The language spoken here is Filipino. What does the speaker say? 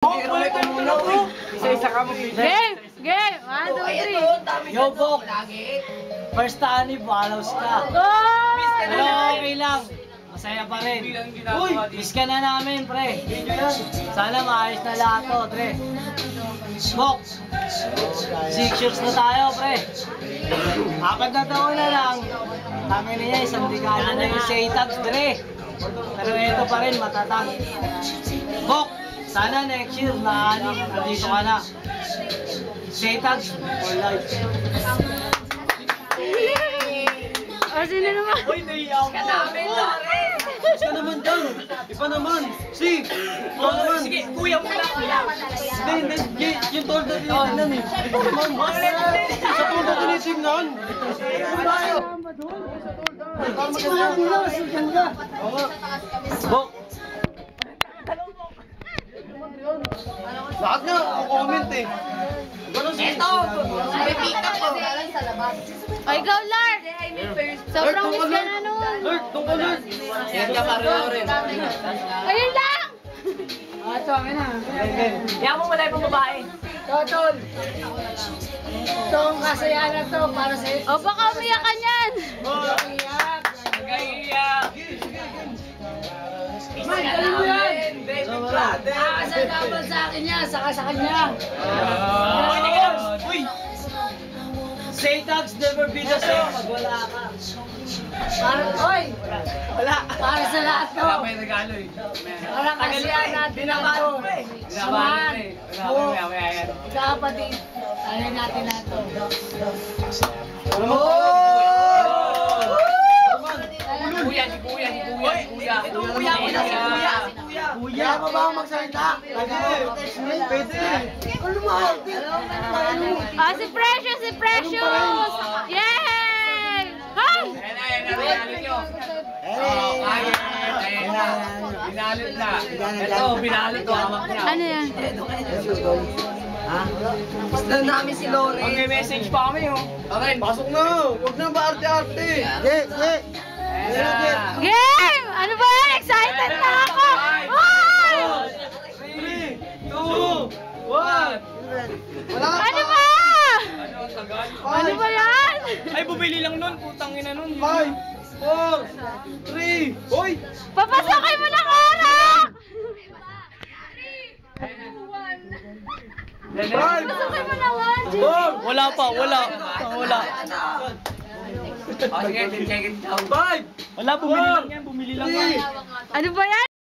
Isa-isa ka mo. Game! Game! 1, 2, 3. Yo, Bok! First time, follows ka. Goal! Pero okay lang. Masaya pa rin. Uy! Miss ka na namin, pre. Sana maayos na lahat to, pre. Bok! 6 years na tayo, pre. 4 na taon na lang. Tangin niya, isang dekada na yung Saytags, pre. Pero ito pa rin, matatag. Bok! Sana next year, nandito ka na. Saytags for life. O, sino naman? Uy, naiiyak mo. Ka namin, Loren. Ka naman dyan. Iba naman. Si. Sige, kuya mo lang. Hindi. Yung tol na tinitignan eh. Sa tol na tinitignan. Bok. Lahat nga, ako comment eh. Ito! May pick-up ko. Sa labas. O, ikaw, Lard! Sobrang miss ka na nun. Lord, doon ka Lord. Yan ka pa rin. Ayun lang! Ito, akin na. Yan mo wala yung babae. Totol. Itong kasayahan na to para sa iyo. O, baka umiyak ka niyan. Iyak. Nag-iiyak. Man, galing mo yan. Aasal naman sa akin yan, saka sa kanya. Uy! Saytags never be the same pag wala ka. Wala. Para sa lahat to. Wala pa yung regalo eh. Para kasiyahan natin na to. Samahan. Kapatid. Tayo natin na to. Kuya. Ito kuya ko na si kuya. Kuya mo ba ang magsalita? Pwede. Ano mo? O, si Precious! Yay! Hey! Binalit na. Ito, binalit ko. Hawak niya. Ano yan? Gusto namin si Lori. Mag-message pa kami, oh. Okay, pasok na. Huwag na ba arte-arte? Game! Ano ba yan? Excited na ako! Wow! 3, 2, 1. Ano ba? Ano ba yan? Ay, bumili lang nun. Putang ina nun. 5, 4, 3. Hoy! Papasokin mo ng orak! Papasokin mo ng orak! Wala pa. Sige, check it out. 5! Wala, bumili lang yan. Ano ba yan?